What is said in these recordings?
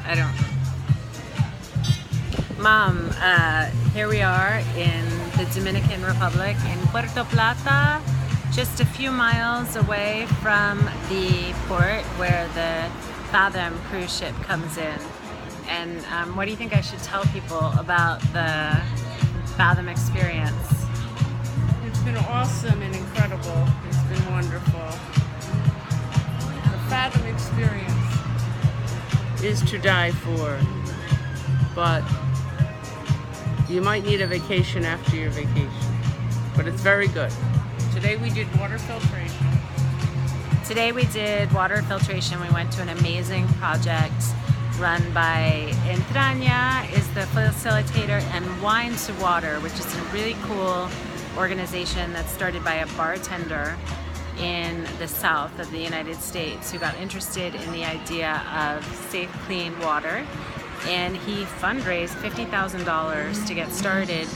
I don't. Mom, here we are in the Dominican Republic in Puerto Plata, just a few miles away from the port where the Fathom cruise ship comes in. And what do you think I should tell people about the Fathom experience? It's been awesome and incredible. It's been wonderful. The Fathom experience is to die for, but you might need a vacation after your vacation. But it's very good. Today we did water filtration. Today we did water filtration. We went to an amazing project run by Entraña, is the facilitator, and Wine to Water, which is a really cool organization that's started by a bartender in the south of the United States who got interested in the idea of safe, clean water. And he fundraised $50,000 to get started,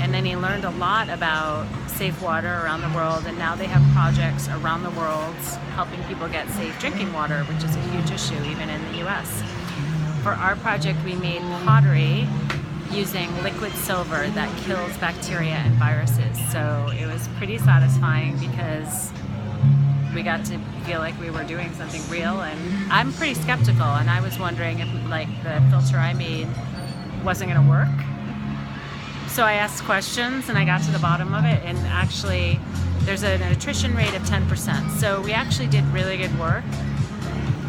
and then he learned a lot about safe water around the world, and now they have projects around the world helping people get safe drinking water, which is a huge issue even in the US. For our project, we made pottery using liquid silver that kills bacteria and viruses. So it was pretty satisfying because we got to feel like we were doing something real. And I'm pretty skeptical, and I was wondering if like the filter I made wasn't gonna work. So I asked questions and I got to the bottom of it, and actually there's an attrition rate of 10%. So we actually did really good work.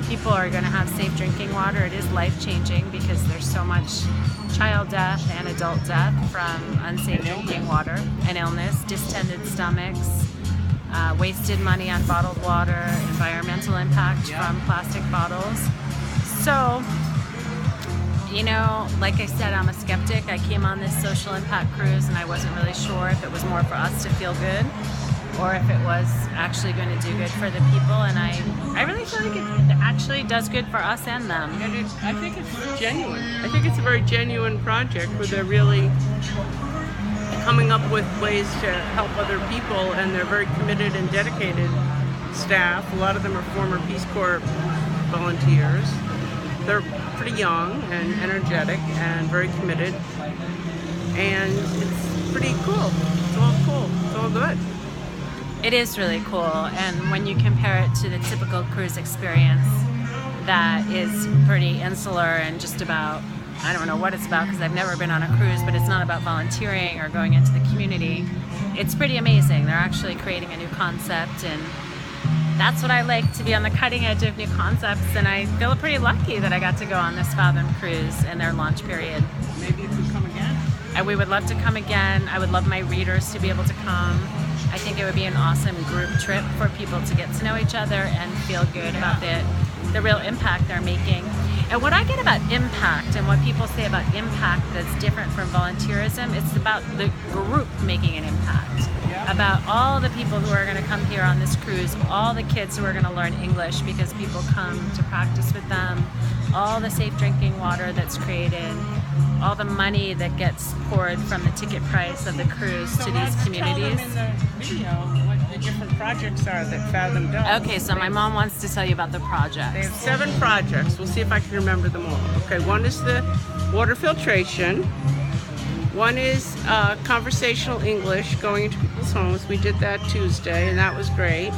People are going to have safe drinking water. It is life-changing because there's so much child death and adult death from unsafe drinking water and illness, distended stomachs, wasted money on bottled water, environmental impact from plastic bottles. So, you know, like I said, I'm a skeptic. I came on this social impact cruise and I wasn't really sure if it was more for us to feel good or if it was actually going to do good for the people, and I really feel like it actually does good for us and them. And I think it's genuine. I think it's a very genuine project where they're really coming up with ways to help other people, and they're very committed and dedicated staff. A lot of them are former Peace Corps volunteers. They're pretty young and energetic and very committed, and it's pretty cool. It's all cool. It's all good. It is really cool, and when you compare it to the typical cruise experience that is pretty insular and just about, I don't know what it's about because I've never been on a cruise, but it's not about volunteering or going into the community. It's pretty amazing. They're actually creating a new concept, and that's what I like, to be on the cutting edge of new concepts, and I feel pretty lucky that I got to go on this Fathom cruise in their launch period. Maybe you could come again. And we would love to come again. I would love my readers to be able to come. I think it would be an awesome group trip for people to get to know each other and feel good about the real impact they're making. And what I get about impact and what people say about impact that's different from volunteerism, it's about the group making an impact. About all the people who are going to come here on this cruise, all the kids who are going to learn English because people come to practice with them, all the safe drinking water that's created, all the money that gets poured from the ticket price of the cruise to these communities. Tell them in the video what the different projects are that Fathom does. Okay, so my mom wants to tell you about the projects. They have 7 projects. We'll see if I can remember them all. Okay, one is the water filtration. One is conversational English, going into people's homes. We did that Tuesday, and that was great.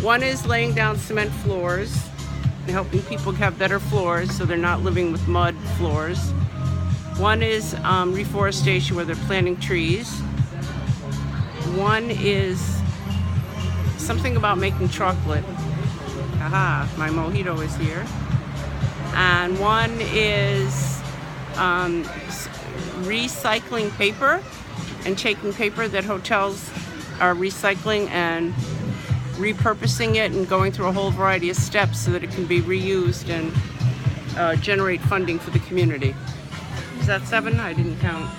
One is laying down cement floors and helping people have better floors so they're not living with mud floors. One is reforestation, where they're planting trees. One is something about making chocolate. Aha, my mojito is here. And one is recycling paper and taking paper that hotels are recycling and repurposing it and going through a whole variety of steps so that it can be reused and generate funding for the community. Is that 7? I didn't count.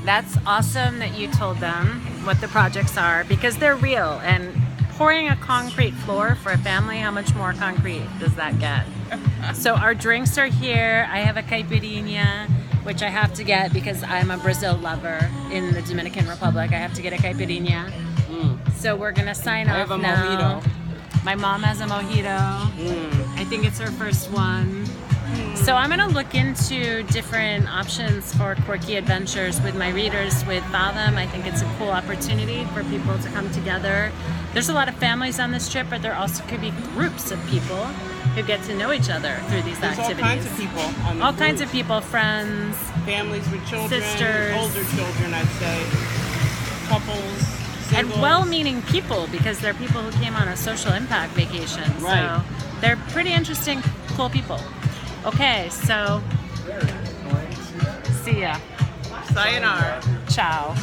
That's awesome that you told them what the projects are, because they're real. And pouring a concrete floor for a family, how much more concrete does that get? So our drinks are here. I have a caipirinha, which I have to get because I'm a Brazil lover in the Dominican Republic. I have to get a caipirinha. So we're gonna sign off now. I have a mojito. My mom has a mojito. I think it's her first one. So I'm going to look into different options for quirky adventures with my readers with Fathom. I think it's a cool opportunity for people to come together. There's a lot of families on this trip, but there also could be groups of people who get to know each other through these activities. All kinds of people on the all group. kinds of people, friends, families with children, sisters, older children, I'd say, couples, singles. And well-meaning people, because they're people who came on a social impact vacation. Right. So they're pretty interesting, cool people. Okay, so see ya. Sayonara. Ciao.